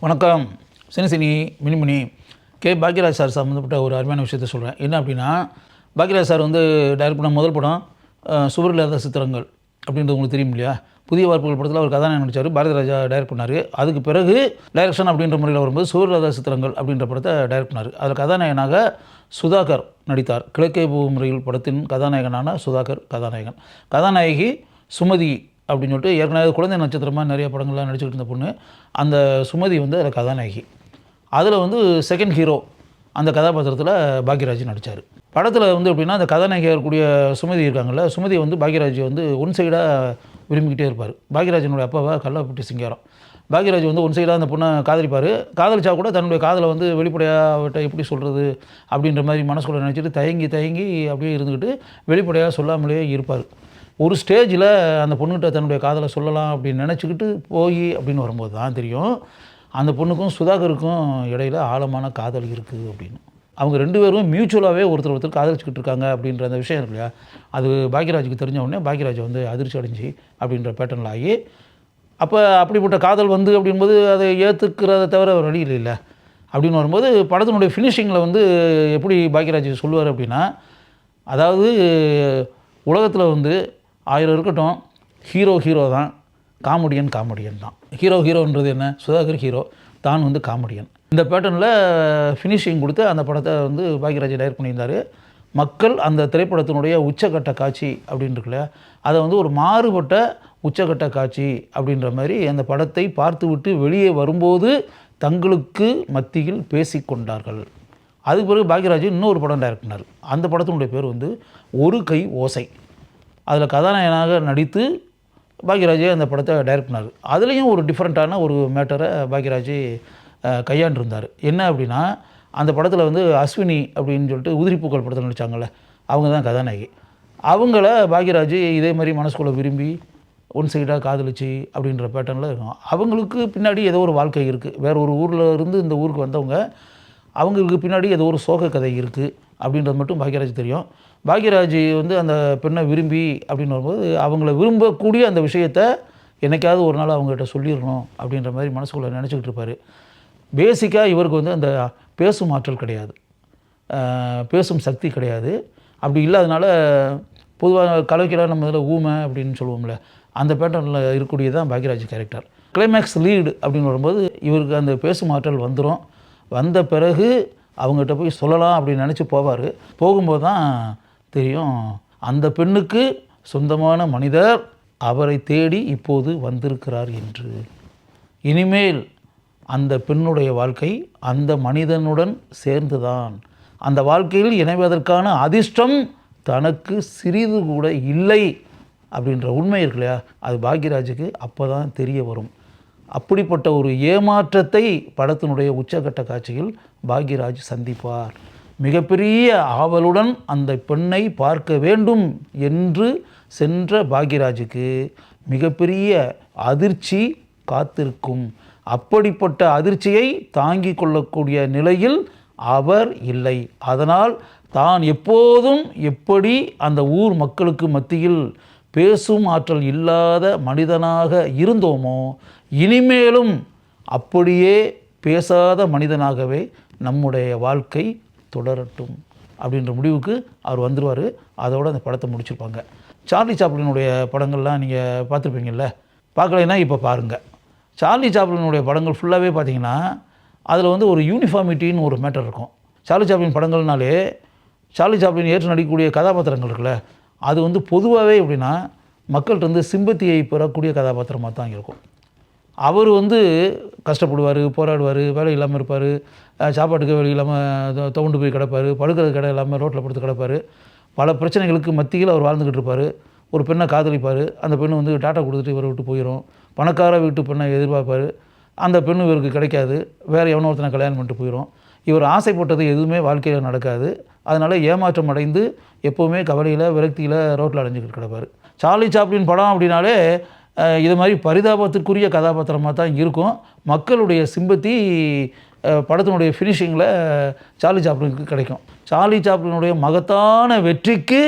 வணக்கம். Cine மினிமினி Bhagyaraj sir சம்மந்தப்பட்ட ஒரு அருமையான விஷயத்த சொல்கிறேன். என்ன அப்படின்னா, பாக்யராஜ் சார் வந்து டைரக்ட் பண்ண முதல் படம் சுவர் இல்லாத சித்திரங்கள் அப்படின்றது உங்களுக்கு தெரியும் இல்லையா? புதிய வார்ப்புகள் படத்தில் அவர் கதாநாயகன் நடித்தார். பாரதி ராஜா டைரக்ட் பண்ணார். அதுக்கு பிறகு டைரக்ஷன் அப்படின்ற முறையில் வரும்போது சுவர் இல்லாத சித்திரங்கள் அப்படின்ற படத்தை டைரக்ட் பண்ணார். அதில் கதாநாயகனாக சுதாகர் நடித்தார். கிழக்கே போகும் ரயில் படத்தின் கதாநாயகனான சுதாகர் கதாநாயகன். கதாநாயகி சுமதி அப்படின்னு சொல்லிட்டு ஏற்கனவே குழந்தை நட்சத்திரமாக நிறைய படங்கள்லாம் நடிச்சுக்கிட்டு இருந்த பொண்ணு. அந்த சுமதி வந்து அதில் கதாநாயகி. அதில் வந்து செகண்ட் ஹீரோ அந்த கதாபாத்திரத்தில் பாக்யராஜ் நடித்தார். படத்தில் வந்து எப்படின்னா, அந்த கதாநாயகியாக இருக்கக்கூடிய சுமதி இருக்காங்கள்ல, சுமதி வந்து பாக்யராஜ் வந்து ஒன் சைடாக விரும்பிக்கிட்டே இருப்பார். பாக்யராஜனுடைய அப்பாவை கல்லாப்பட்டி சிங்காரம். பாக்யராஜ் வந்து ஒன் சைடாக அந்த பொண்ணை காதலிப்பார். காதலிச்சா கூட தன்னுடைய காதலை வந்து வெளிப்படையாக அவட்ட எப்படி சொல்கிறது அப்படின்ற மாதிரி மனசுக்குள்ள நினச்சிட்டு தயங்கி அப்படியே இருந்துக்கிட்டு வெளிப்படையாக சொல்லாமலே இருப்பார். ஒரு ஸ்டேஜில் அந்த பொண்ணுகிட்ட தன்னுடைய காதலை சொல்லலாம் அப்படின்னு நினச்சிக்கிட்டு அப்படின்னு வரும்போது தான் தெரியும், அந்த பொண்ணுக்கும் சுதாகருக்கும் இடையில் ஆழமான காதல் இருக்குது அப்படின்னு. அவங்க ரெண்டு பேரும் மியூச்சுவலாகவே ஒருத்தர் காதலிச்சுக்கிட்டு இருக்காங்க அப்படின்ற அந்த விஷயம் இருக்கு இல்லையா? அது பாக்யராஜுக்கு தெரிஞ்ச உடனே பாக்யராஜ் வந்து அதிர்ச்சி அடைஞ்சி அப்படின்ற பேட்டர்னில் ஆகி, அப்போ அப்படிப்பட்ட காதல் வந்து அப்படின்போது அதை ஏற்றுக்கிறத தவிர ஒரு வழி இல்லை அப்படின்னு வரும்போது, படத்தினுடைய ஃபினிஷிங்கில் வந்து எப்படி பாக்யராஜ் சொல்லுவார் அப்படின்னா, அதாவது உலகத்தில் வந்து 1000 இருக்கட்டும், ஹீரோ தான், காமெடியன் தான். ஹீரோன்றது என்ன? சுதாகர் ஹீரோ, தான் வந்து காமெடியன். இந்த பேட்டர்னில் ஃபினிஷிங் கொடுத்து அந்த படத்தை வந்து பாக்யராஜ் டைரக்ட் பண்ணியிருந்தார். மக்கள் அந்த திரைப்படத்தினுடைய உச்சக்கட்ட காட்சி அப்படின்னு இருக்குல்ல, அதை வந்து ஒரு மாறுபட்ட உச்சக்கட்ட காட்சி அப்படின்ற மாதிரி அந்த படத்தை பார்த்துவிட்டு வெளியே வரும்போது தங்களுக்கு மத்தியில் பேசிக்கொண்டார்கள். அதுக்கு பிறகு பாக்யராஜ் இன்னொரு படம் டைரக்ட் பண்ணார். அந்த படத்தினுடைய பேர் வந்து ஒரு கை ஓசை. அதில் கதாநாயகனாக நடித்து பாக்யராஜே அந்த படத்தை டைரக்ட் பண்ணார். அதுலேயும் ஒரு டிஃப்ரெண்ட்டான ஒரு மேட்டரை பாக்யராஜ் கையாண்டிருந்தார். என்ன அப்படின்னா, அந்த படத்தில் வந்து அஸ்வினி அப்படின்னு சொல்லிட்டு உதிரிப்பூக்கள் படத்தில் நடித்தாங்கள்ல, அவங்க தான் கதாநாயகி. அவங்கள பாக்யராஜ் இதே மாதிரி மனசுக்குள்ளே விரும்பி ஒன் சைடாக காதலிச்சு அப்படின்ற பேட்டர்னில் இருக்கும். அவங்களுக்கு பின்னாடி ஏதோ ஒரு வாழ்க்கை இருக்குது. வேறு ஒரு ஊரில் இருந்து இந்த ஊருக்கு வந்தவங்க, அவங்களுக்கு பின்னாடி ஏதோ ஒரு சோக கதை இருக்குது அப்படின்றது மட்டும் பாக்யராஜ் தெரியும். பாக்யராஜ் வந்து அந்த பெண்ணை விரும்பி அப்படின்னு வரும்போது, அவங்கள விரும்பக்கூடிய அந்த விஷயத்தை என்னைக்காவது ஒரு நாள் அவங்ககிட்ட சொல்லிடணும் அப்படின்ற மாதிரி மனசுக்குள்ளே நினச்சிக்கிட்டு இருப்பார். பேசிக்காக இவருக்கு வந்து அந்த பேசும் ஆற்றல் கிடையாது, பேசும் சக்தி கிடையாது. அப்படி இல்லாதனால பொதுவாக கலவைக்கெல்லாம் நம்ம இதில் ஊமை அப்படின்னு சொல்லுவோம்ல, அந்த பேட்டர்னில் இருக்கக்கூடியது தான் பாக்யராஜ் கேரக்டர். கிளைமேக்ஸ் லீடு அப்படின்னு வரும்போது இவருக்கு அந்த பேசும் ஆற்றல் வந்துடும். வந்த பிறகு அவங்ககிட்ட போய் சொல்லலாம் அப்படின்னு நினச்சி போவார். போகும்போது தான் தெரியும், அந்த பெண்ணுக்கு சொந்தமான மனிதர் அவரை தேடி இப்போது வந்திருக்கிறார் என்று. இனிமேல் அந்த பெண்ணுடைய வாழ்க்கை அந்த மனிதனுடன் சேர்ந்துதான். அந்த வாழ்க்கையில் இணைவதற்கான அதிர்ஷ்டம் தனக்கு சிறிது கூட இல்லை அப்படின்ற உண்மை இருக்கு இல்லையா? அது பாக்யராஜுக்கு அப்போ தான் தெரிய வரும். அப்படிப்பட்ட ஒரு ஏமாற்றத்தை படத்தினுடைய உச்சகட்ட காட்சியில் பாக்யராஜ் சந்திப்பார். மிகப்பெரிய ஆவலுடன் அந்த பெண்ணை பார்க்க வேண்டும் என்று சென்ற பாக்யராஜுக்கு மிகப்பெரிய அதிர்ச்சி காத்திருக்கும். அப்படிப்பட்ட அதிர்ச்சியை தாங்கிக் கொள்ளக்கூடிய நிலையில் அவர் இல்லை. அதனால் தான் எப்போதும் எப்படி அந்த ஊர் மக்களுக்கு மத்தியில் பேசும் ஆற்றல் இல்லாத மனிதனாக இருந்தோமோ, இனிமேலும் அப்படியே பேசாத மனிதனாகவே நம்முடைய வாழ்க்கை தொடரட்டும் அப்படின்ற முடிவுக்கு அவர் வந்துடுவார். அதோடு அந்த படத்தை முடிச்சிருப்பாங்க. சார்லி சாப்ளினுடைய படங்கள்லாம் நீங்கள் பார்த்துருப்பீங்கள்ல, பார்க்கலைன்னா இப்போ பாருங்கள். சார்லி சாப்ளினுடைய படங்கள் ஃபுல்லாகவே பார்த்தீங்கன்னா அதில் வந்து ஒரு யூனிஃபார்மிட்டின்னு ஒரு மேட்டர் இருக்கும். சார்லி சாப்ளின் படங்கள்னாலே சார்லி சாப்ளின் ஏற்று நடிக்கக்கூடிய கதாபாத்திரங்கள் இருக்குல்ல, அது வந்து பொதுவாகவே எப்படின்னா மக்கள்கிட்ட வந்து சிம்பத்தியை பெறக்கூடிய கதாபாத்திரமாக தான் இருக்கும். அவர் வந்து கஷ்டப்படுவார், போராடுவார், வேலை இல்லாமல் இருப்பார், சாப்பாட்டுக்கு வேலை இல்லாமல் துவண்டு போய் கிடப்பார், படுக்கிறது கடை இல்லாமல் ரோட்டில் படுத்து கிடப்பார். பல பிரச்சனைகளுக்கு மத்தியில் அவர் வாழ்ந்துக்கிட்டு இருப்பார். ஒரு பெண்ணை காதலிப்பார். அந்த பெண்ணு வந்து டாட்டா கொடுத்துட்டு இவரை விட்டு போயிடும். பணக்கார வீட்டு பெண்ணை எதிர்பார்ப்பார். அந்த பெண்ணு இவருக்கு கிடைக்காது. வேறு எவனோ ஒருத்தனை கல்யாணம் பண்ணிட்டு போயிடும். இவர் ஆசைப்பட்டது எதுவுமே வாழ்க்கையில் நடக்காது. அதனால் ஏமாற்றம் அடைந்து எப்போவுமே கவலையில் விரக்தியில் ரோட்டில் அடைஞ்சிக்கிட்டு கிடப்பார். சார்லி சாப்ளின் படம் அப்படின்னாலே இது மாதிரி பரிதாபத்திற்குரிய கதாபாத்திரமாக தான் இருக்கும். மக்களுடைய சிம்பத்தி படத்தினுடைய ஃபினிஷிங்கில் சார்லி சாப்ளினுக்கு கிடைக்கும். சார்லி சாப்ளினுடைய மகத்தான வெற்றிக்கு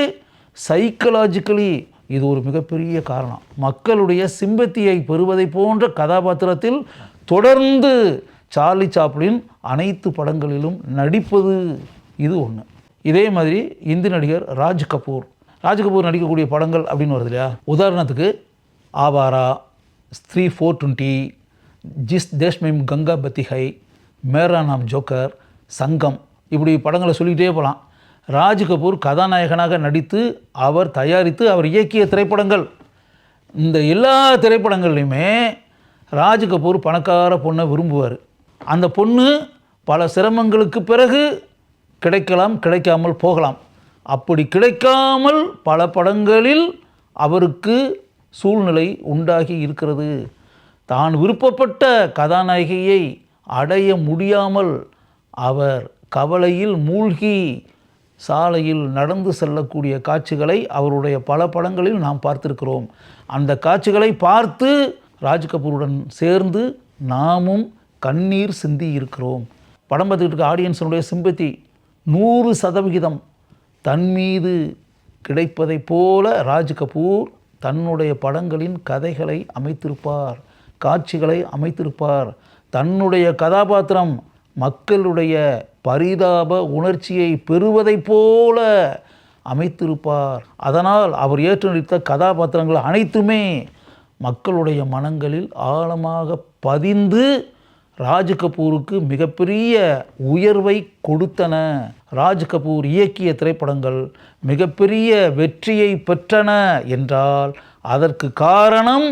சைக்கலாஜிக்கலி இது ஒரு மிகப்பெரிய காரணம். மக்களுடைய சிம்பத்தியை பெறுவதை போன்ற கதாபாத்திரத்தில் தொடர்ந்து சார்லி சாப்ளின் அனைத்து படங்களிலும் நடிப்பது இது ஒன்று. இதே மாதிரி இந்தி நடிகர் ராஜ் கபூர் நடிக்கக்கூடிய படங்கள் அப்படின்னு வருது இல்லையா. உதாரணத்துக்கு ஆவாரா, ஸ்திரீ 420, ஜிஸ் தேஷ் மெம் கங்கா பத்தி ஹை, மேரா நாம் ஜோக்கர், சங்கம், இப்படி படங்களை சொல்லிக்கிட்டே போகலாம். ராஜ் கபூர் கதாநாயகனாக நடித்து அவர் தயாரித்து அவர் இயக்கிய திரைப்படங்கள். இந்த எல்லா திரைப்படங்கள்லையுமே ராஜ் கபூர் பணக்கார பொண்ணை விரும்புவார். அந்த பொண்ணு பல சிரமங்களுக்கு பிறகு கிடைக்கலாம், கிடைக்காமல் போகலாம். அப்படி கிடைக்காமல் பல படங்களில் அவருக்கு சூழ்நிலை உண்டாகி இருக்கிறது. தான் விருப்பப்பட்ட கதாநாயகியை அடைய முடியாமல் அவர் கவலையில் மூழ்கி சாலையில் நடந்து செல்லக்கூடிய காட்சிகளை அவருடைய பல படங்களில் நாம் பார்த்திருக்கிறோம். அந்த காட்சிகளை பார்த்து ராஜ் கபூருடன் சேர்ந்து நாமும் கண்ணீர் சிந்தி இருக்கிறோம். படம் பார்த்துக்கிட்டு இருக்க ஆடியன்ஸனுடைய சிம்பத்தி 100% தன் மீது கிடைப்பதைப் போல ராஜ் கபூர் தன்னுடைய படங்களின் கதைகளை அமைத்திருப்பார், காட்சிகளை அமைத்திருப்பார். தன்னுடைய கதாபாத்திரம் மக்களுடைய பரிதாப உணர்ச்சியை பெறுவதைப் போல அமைத்திருப்பார். அதனால் அவர் ஏற்று நடித்த கதாபாத்திரங்கள் அனைத்துமே மக்களுடைய மனங்களில் ஆழமாக பதிந்து ராஜ் கபூருக்கு மிகப்பெரிய உயர்வை கொடுத்தன. ராஜ் கபூர் இயக்கிய திரைப்படங்கள் மிகப்பெரிய வெற்றியை பெற்றன என்றால் அதற்கு காரணம்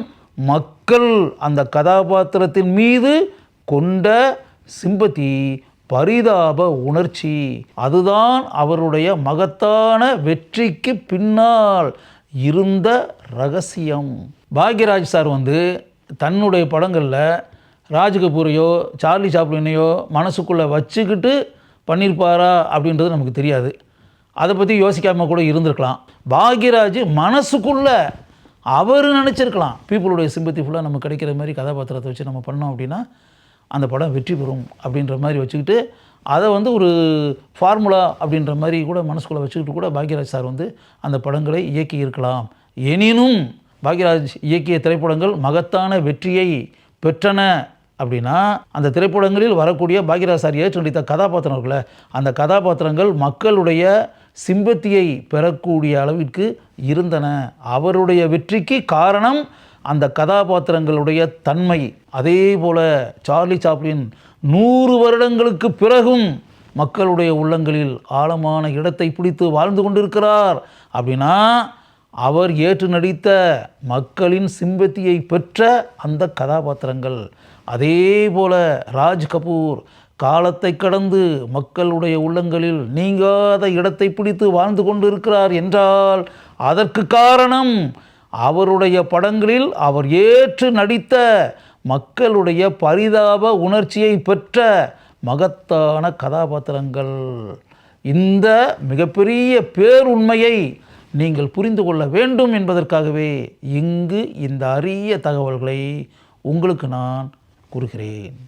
மக்கள் அந்த கதாபாத்திரத்தின் மீது கொண்ட சிம்பத்தி, பரிதாப உணர்ச்சி. அதுதான் அவருடைய மகத்தான வெற்றிக்கு பின்னால் இருந்த ரகசியம். பாக்யராஜ் சார் தன்னுடைய படங்களில் ராஜ் கபூரையோ சார்லி சாப்ளினையோ மனசுக்குள்ளே வச்சுக்கிட்டு பண்ணியிருப்பாரா அப்படின்றது நமக்கு தெரியாது. அதை பற்றி யோசிக்காமல் கூட இருந்திருக்கலாம். பாக்யராஜ் மனசுக்குள்ளே அவர் நினச்சிருக்கலாம், பீப்புளுடைய சிம்பத்தி ஃபுல்லாக நம்ம கிடைக்கிற மாதிரி கதாபாத்திரத்தை வச்சு நம்ம பண்ணோம் அப்படின்னா அந்த படம் வெற்றி பெறும் அப்படின்ற மாதிரி வச்சுக்கிட்டு அதை ஒரு ஃபார்முலா அப்படின்ற மாதிரி கூட மனசுக்குள்ளே வச்சுக்கிட்டு கூட பாக்யராஜ் சார் அந்த படங்களை இயக்கி இருக்கலாம். எனினும் பாக்யராஜ் இயக்கிய திரைப்படங்கள் மகத்தான வெற்றியை பெற்றன அப்படின்னா அந்த திரைப்படங்களில் வரக்கூடிய பாக்யராஜ் சார் ஏற்று நடித்த கதாபாத்திரங்களை அந்த கதாபாத்திரங்கள் மக்களுடைய சிம்பத்தியை பெறக்கூடிய அளவிற்கு இருந்தன. அவருடைய வெற்றிக்கு காரணம் அந்த கதாபாத்திரங்களுடைய தன்மை. அதே போல் சார்லி சாப்ளின் 100 வருடங்களுக்கு பிறகும் மக்களுடைய உள்ளங்களில் ஆழமான இடத்தை பிடித்து வாழ்ந்து கொண்டிருக்கிறார் அப்படின்னா அவர் ஏற்று நடித்த மக்களின் சிம்பத்தியை பெற்ற அந்த கதாபாத்திரங்கள். அதே போல் ராஜ் கபூர் காலத்தை கடந்து மக்களுடைய உள்ளங்களில் நீங்காத இடத்தை பிடித்து வாழ்ந்து கொண்டிருக்கிறார் என்றால் அதற்கு காரணம் அவருடைய படங்களில் அவர் ஏற்று நடித்த மக்களுடைய பரிதாப உணர்ச்சியை பெற்ற மகத்தான கதாபாத்திரங்கள். இந்த மிகப்பெரிய பேருண்மையை நீங்கள் புரிந்து கொள்ள வேண்டும் என்பதற்காகவே இங்கு இந்த அரிய தகவல்களை உங்களுக்கு நான் கூறுகிறேன்.